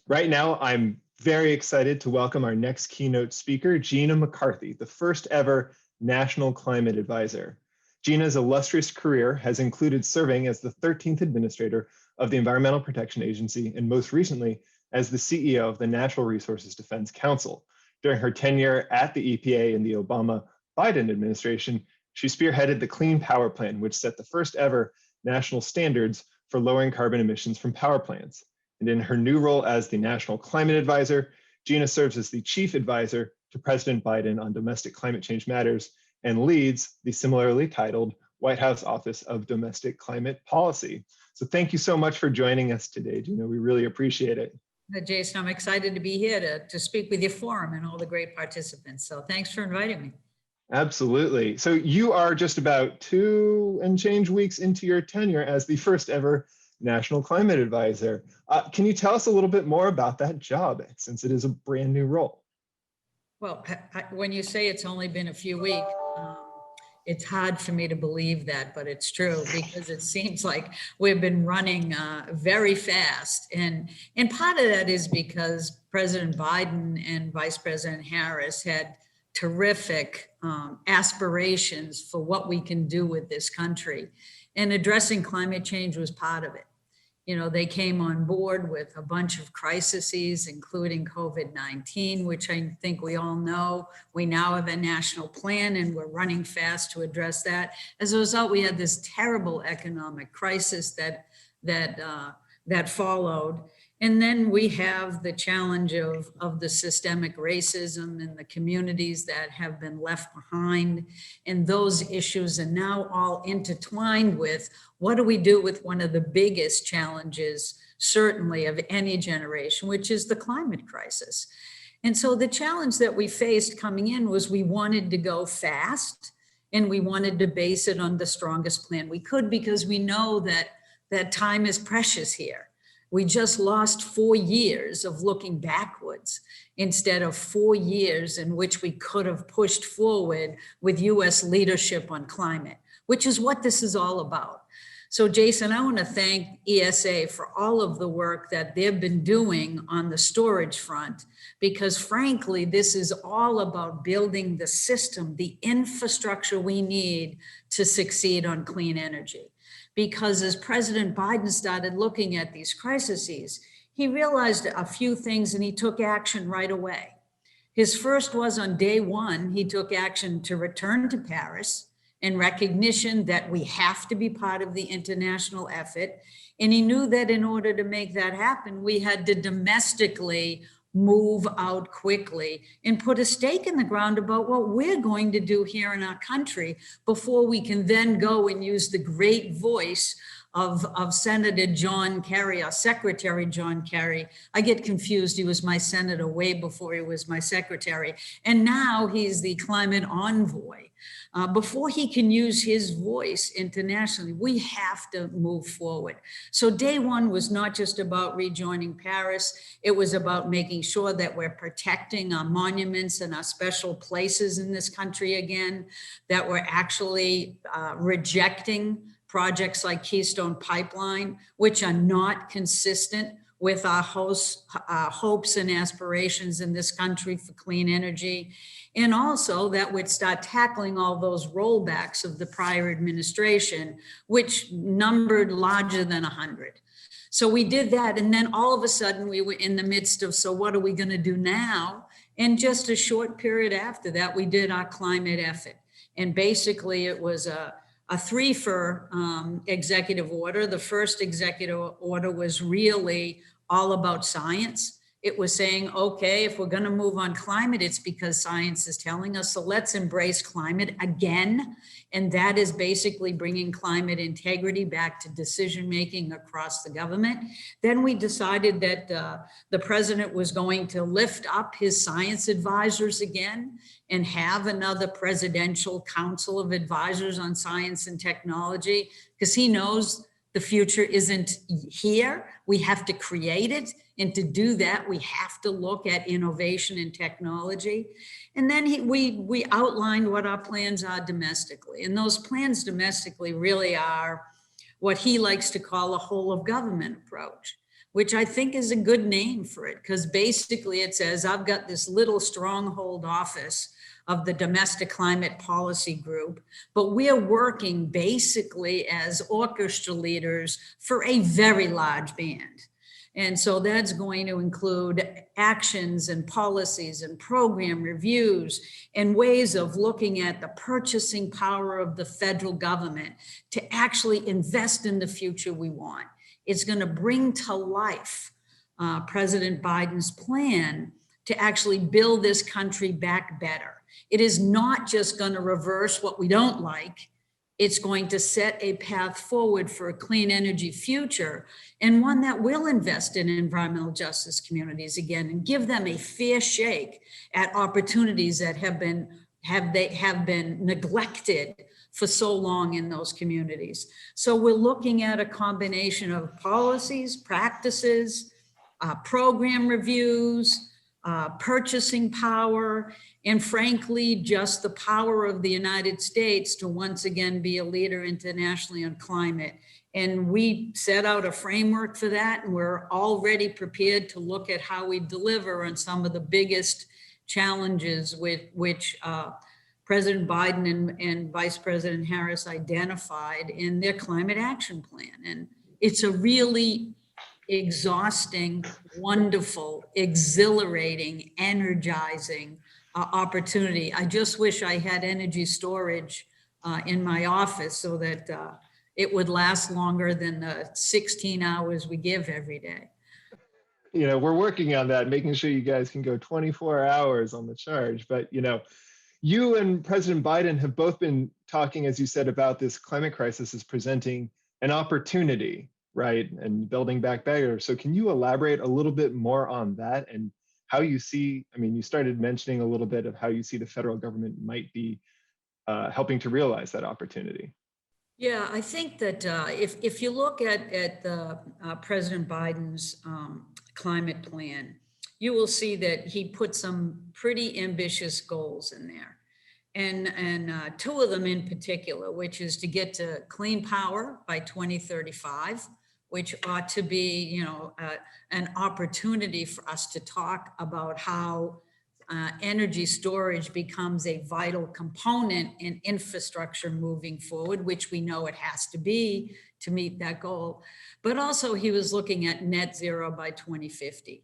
Right now, I'm very excited to welcome our next keynote speaker, Gina McCarthy, the first ever National Climate Advisor. Gina's illustrious career has included serving as the 13th administrator of the Environmental Protection Agency and most recently as the CEO of the Natural Resources Defense Council. During her tenure at the EPA in the Obama-Biden administration, she spearheaded the Clean Power Plan, which set the first ever national standards for lowering carbon emissions from power plants. And in her new role as the National Climate Advisor, Gina serves as the Chief Advisor to President Biden on domestic climate change matters and leads the similarly titled White House Office of Domestic Climate Policy. So thank you so much for joining us today, Gina. We really appreciate it. Jason, I'm excited to be here to speak with your forum and all the great participants. So thanks for inviting me. Absolutely. So you are just about 2 and change weeks into your tenure as the first ever National Climate Advisor. Can you tell us a little bit more about that job, since it is a brand new role? Well, when you say it's only been a few weeks, it's hard for me to believe that, but it's true because it seems like we've been running very fast. And part of that is because President Biden and Vice President Harris had terrific aspirations for what we can do with this country. And addressing climate change was part of it. You know, they came on board with a bunch of crises, including COVID-19, which I think we all know. We now have a national plan and we're running fast to address that. As a result, we had this terrible economic crisis that followed. And then we have the challenge of the systemic racism in the communities that have been left behind. And those issues are now all intertwined with what do we do with one of the biggest challenges, certainly of any generation, which is the climate crisis. And so the challenge that we faced coming in was we wanted to go fast and we wanted to base it on the strongest plan we could because we know that time is precious here. We just lost 4 years of looking backwards instead of 4 years in which we could have pushed forward with US leadership on climate, which is what this is all about. So Jason, I want to thank ESA for all of the work that they've been doing on the storage front, because frankly, this is all about building the system, the infrastructure we need to succeed on clean energy. Because as President Biden started looking at these crises, he realized a few things and he took action right away. His first was on day one, he took action to return to Paris in recognition that we have to be part of the international effort. And he knew that in order to make that happen, we had to domestically move out quickly and put a stake in the ground about what we're going to do here in our country before we can then go and use the great voice of Senator John Kerry, our Secretary John Kerry. I get confused. He was my senator way before he was my secretary. And now he's the climate envoy. Before he can use his voice internationally, we have to move forward. So day one was not just about rejoining Paris. It was about making sure that we're protecting our monuments and our special places in this country again, that we're actually rejecting projects like Keystone Pipeline, which are not consistent with our hopes and aspirations in this country for clean energy. And also that would start tackling all those rollbacks of the prior administration, which numbered larger than 100. So we did that. And then all of a sudden we were in the midst of, so what are we going to do now? And just a short period after that, we did our climate effort. And basically it was a 3 for executive order. The first executive order was really all about science. It was saying, okay, if we're going to move on climate, it's because science is telling us. So let's embrace climate again. And that is basically bringing climate integrity back to decision making across the government. Then we decided that the president was going to lift up his science advisors again and have another presidential council of advisors on science and technology, because he knows the future isn't here. We have to create it. And to do that, we have to look at innovation and technology. And then we outlined what our plans are domestically. And those plans domestically really are what he likes to call a whole of government approach. which I think is a good name for it, because basically it says, I've got this little stronghold office of the Domestic Climate Policy Group, but we're working basically as orchestra leaders for a very large band. And so that's going to include actions and policies and program reviews and ways of looking at the purchasing power of the federal government to actually invest in the future we want. It's going to bring to life President Biden's plan to actually build this country back better. It is not just going to reverse what we don't like. It's going to set a path forward for a clean energy future, and one that will invest in environmental justice communities again and give them a fair shake at opportunities that have been neglected for so long in those communities. So we're looking at a combination of policies, practices, program reviews, purchasing power, and frankly, just the power of the United States to once again be a leader internationally on climate. And we set out a framework for that, and we're already prepared to look at how we deliver on some of the biggest challenges with which President Biden and Vice President Harris identified in their climate action plan. And it's a really exhausting, wonderful, exhilarating, energizing opportunity. I just wish I had energy storage in my office so that it would last longer than the 16 hours we give every day. You know, we're working on that, making sure you guys can go 24 hours on the charge. But, you know, you and President Biden have both been talking, as you said, about this climate crisis as presenting an opportunity, right? And building back better. So can you elaborate a little bit more on that and how you see, I mean, you started mentioning a little bit of how you see the federal government might be helping to realize that opportunity. Yeah, I think that if you look at the President Biden's climate plan, you will see that he put some pretty ambitious goals in there. And two of them in particular, which is to get to clean power by 2035, which ought to be, you know, an opportunity for us to talk about how energy storage becomes a vital component in infrastructure moving forward, which we know it has to be to meet that goal. But also he was looking at net zero by 2050.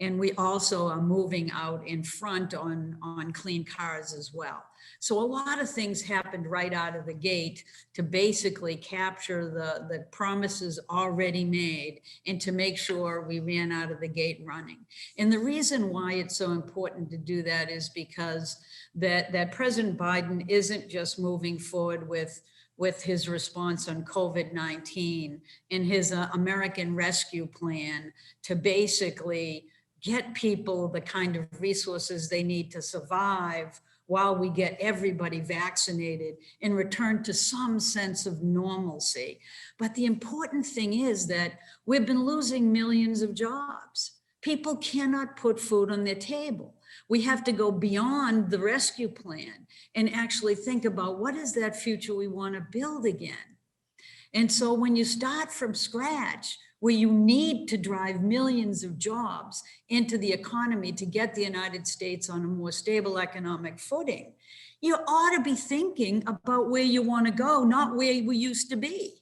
And we also are moving out in front on clean cars as well. So a lot of things happened right out of the gate to basically capture the promises already made and to make sure we ran out of the gate running. And the reason why it's so important to do that is because that President Biden isn't just moving forward with his response on COVID-19 and his American Rescue Plan to basically get people the kind of resources they need to survive while we get everybody vaccinated and return to some sense of normalcy. But the important thing is that we've been losing millions of jobs. People cannot put food on their table. We have to go beyond the rescue plan and actually think about what is that future we want to build again. And so when you start from scratch, where you need to drive millions of jobs into the economy to get the United States on a more stable economic footing, you ought to be thinking about where you want to go, not where we used to be.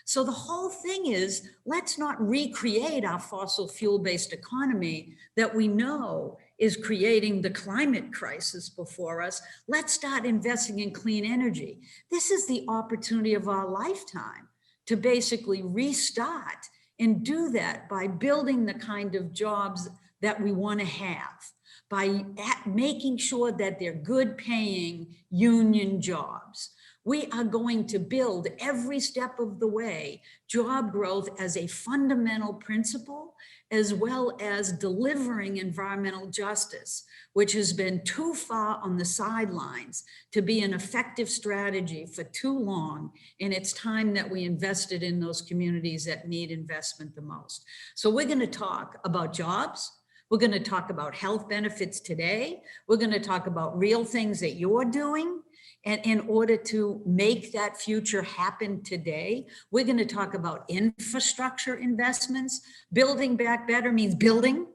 So the whole thing is, let's not recreate our fossil fuel-based economy that we know is creating the climate crisis before us. Let's start investing in clean energy. This is the opportunity of our lifetime to basically restart and do that by building the kind of jobs that we want to have, by making sure that they're good paying union jobs. We are going to build every step of the way job growth as a fundamental principle, as well as delivering environmental justice, which has been too far on the sidelines to be an effective strategy for too long. And it's time that we invested in those communities that need investment the most. So we're going to talk about jobs. We're going to talk about health benefits today. We're going to talk about real things that you're doing. And in order to make that future happen today, we're going to talk about infrastructure investments. Building back better means building.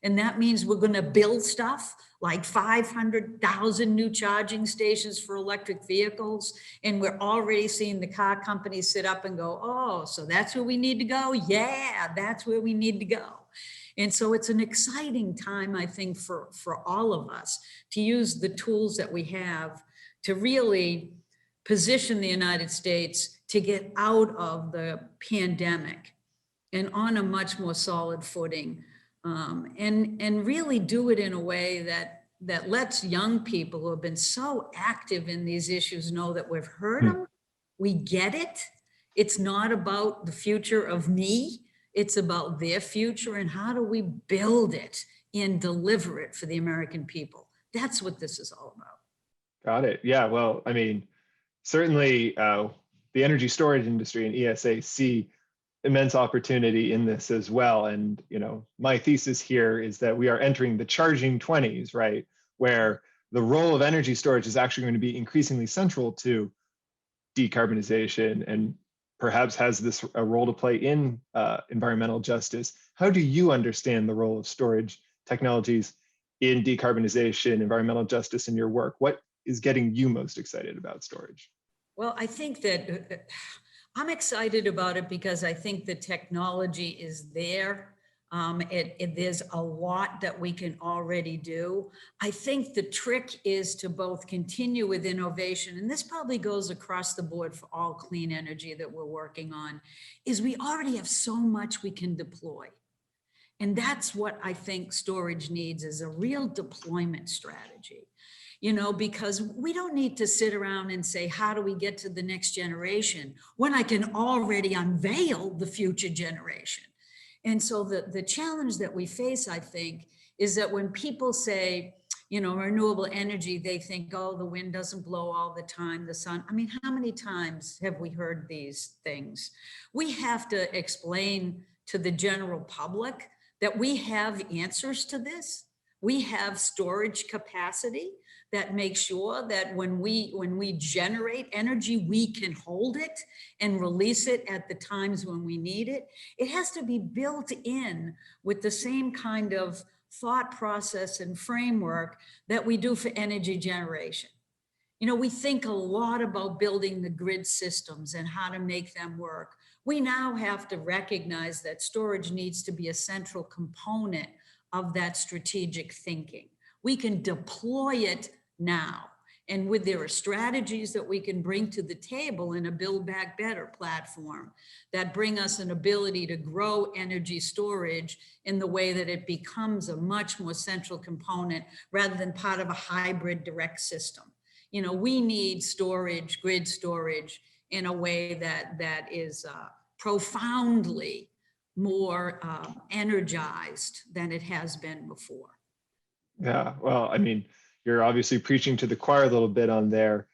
And that means we're going to build stuff like 500,000 new charging stations for electric vehicles. And we're already seeing the car companies sit up and go, oh, so that's where we need to go? Yeah, that's where we need to go. And so it's an exciting time, I think, for all of us to use the tools that we have to really position the United States to get out of the pandemic and on a much more solid footing, and really do it in a way that lets young people who have been so active in these issues know that we've heard them, we get it. It's not about the future of me, it's about their future, and how do we build it and deliver it for the American people. That's what this is all about. Got it. Yeah. Well, I mean, certainly the energy storage industry and ESA see immense opportunity in this as well. And, my thesis here is that we are entering the charging 20s, right? Where the role of energy storage is actually going to be increasingly central to decarbonization and perhaps has a role to play in environmental justice. How do you understand the role of storage technologies in decarbonization, environmental justice in your work? What is getting you most excited about storage? Well, I think that I'm excited about it because I think the technology is there. There's a lot that we can already do. I think the trick is to both continue with innovation, and this probably goes across the board for all clean energy that we're working on, is we already have so much we can deploy. And that's what I think storage needs, is a real deployment strategy. Because we don't need to sit around and say, how do we get to the next generation when I can already unveil the future generation? And so the challenge that we face, I think, is that when people say, renewable energy, they think, oh, the wind doesn't blow all the time, the sun. I mean, how many times have we heard these things? We have to explain to the general public that we have answers to this. We have storage capacity that makes sure that when we generate energy, we can hold it and release it at the times when we need it. It has to be built in with the same kind of thought process and framework that we do for energy generation. We think a lot about building the grid systems and how to make them work. We now have to recognize that storage needs to be a central component of that strategic thinking. We can deploy it now. And there are strategies that we can bring to the table in a Build Back Better platform that bring us an ability to grow energy storage in the way that it becomes a much more central component rather than part of a hybrid direct system. We need storage, grid storage, in a way that is profoundly more energized than it has been before. Yeah, well, I mean, you're obviously preaching to the choir a little bit on there.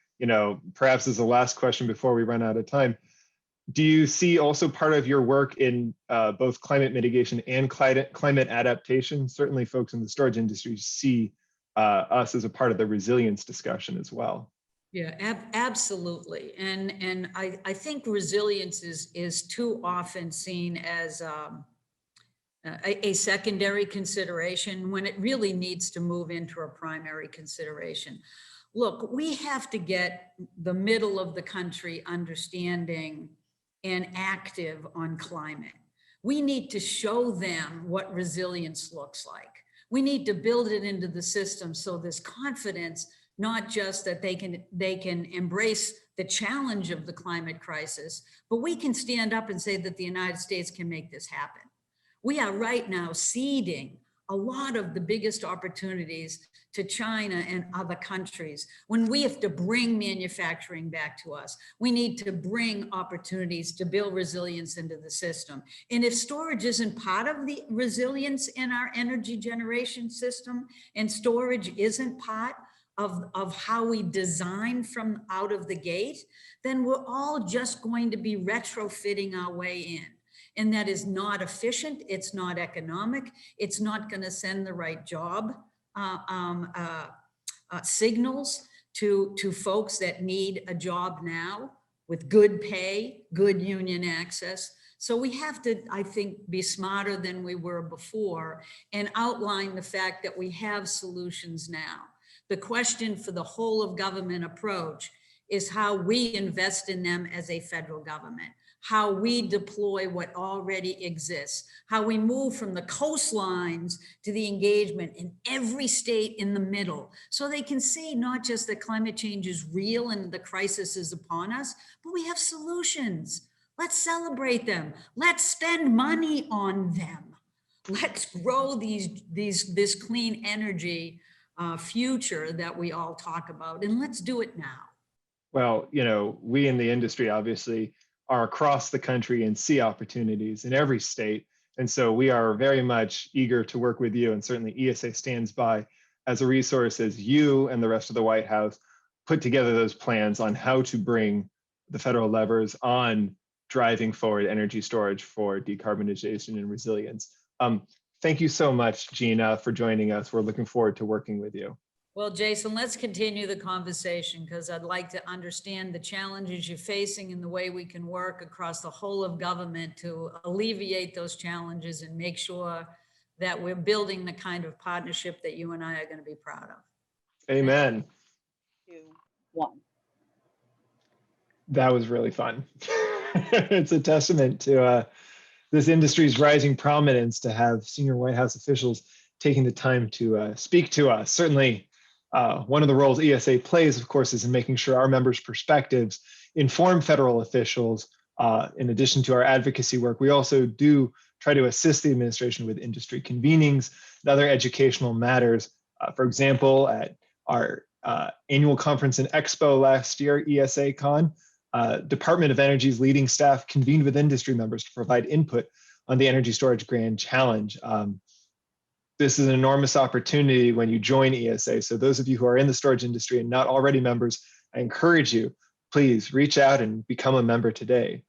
Perhaps as the last question before we run out of time, do you see also part of your work in both climate mitigation and climate adaptation? Certainly folks in the storage industry see us as a part of the resilience discussion as well. Yeah, absolutely. And I think resilience is too often seen as a secondary consideration when it really needs to move into a primary consideration. Look, we have to get the middle of the country understanding and active on climate. We need to show them what resilience looks like. We need to build it into the system so there's confidence, not just that they can embrace the challenge of the climate crisis, but we can stand up and say that the United States can make this happen. We are right now seeding a lot of the biggest opportunities to China and other countries. When we have to bring manufacturing back to us, we need to bring opportunities to build resilience into the system. And if storage isn't part of the resilience in our energy generation system, and storage isn't part of how we design from out of the gate, then we're all just going to be retrofitting our way in. And that is not efficient, it's not economic, it's not going to send the right job signals to folks that need a job now with good pay, good union access. So we have to, I think, be smarter than we were before and outline the fact that we have solutions now. The question for the whole of government approach is how we invest in them as a federal government, how we deploy what already exists, how we move from the coastlines to the engagement in every state in the middle, so they can see not just that climate change is real and the crisis is upon us, but we have solutions. Let's celebrate them. Let's spend money on them. Let's grow this clean energy future that we all talk about, and let's do it now. Well, you know, we in the industry obviously are across the country and see opportunities in every state. And so we are very much eager to work with you. And certainly ESA stands by as a resource as you and the rest of the White House put together those plans on how to bring the federal levers on driving forward energy storage for decarbonization and resilience. Thank you so much, Gina, for joining us. We're looking forward to working with you. Well, Jason, let's continue the conversation because I'd like to understand the challenges you're facing and the way we can work across the whole of government to alleviate those challenges and make sure that we're building the kind of partnership that you and I are going to be proud of. Amen. 2, 1. That was really fun. It's a testament to this industry's rising prominence to have senior White House officials taking the time to speak to us. Certainly, one of the roles ESA plays, of course, is in making sure our members' perspectives inform federal officials. In addition to our advocacy work, we also do try to assist the administration with industry convenings and other educational matters. For example, at our annual conference and expo last year, ESA Con, Department of Energy's leading staff convened with industry members to provide input on the Energy Storage Grand Challenge. This is an enormous opportunity when you join ESA. So those of you who are in the storage industry and not already members, I encourage you, please reach out and become a member today.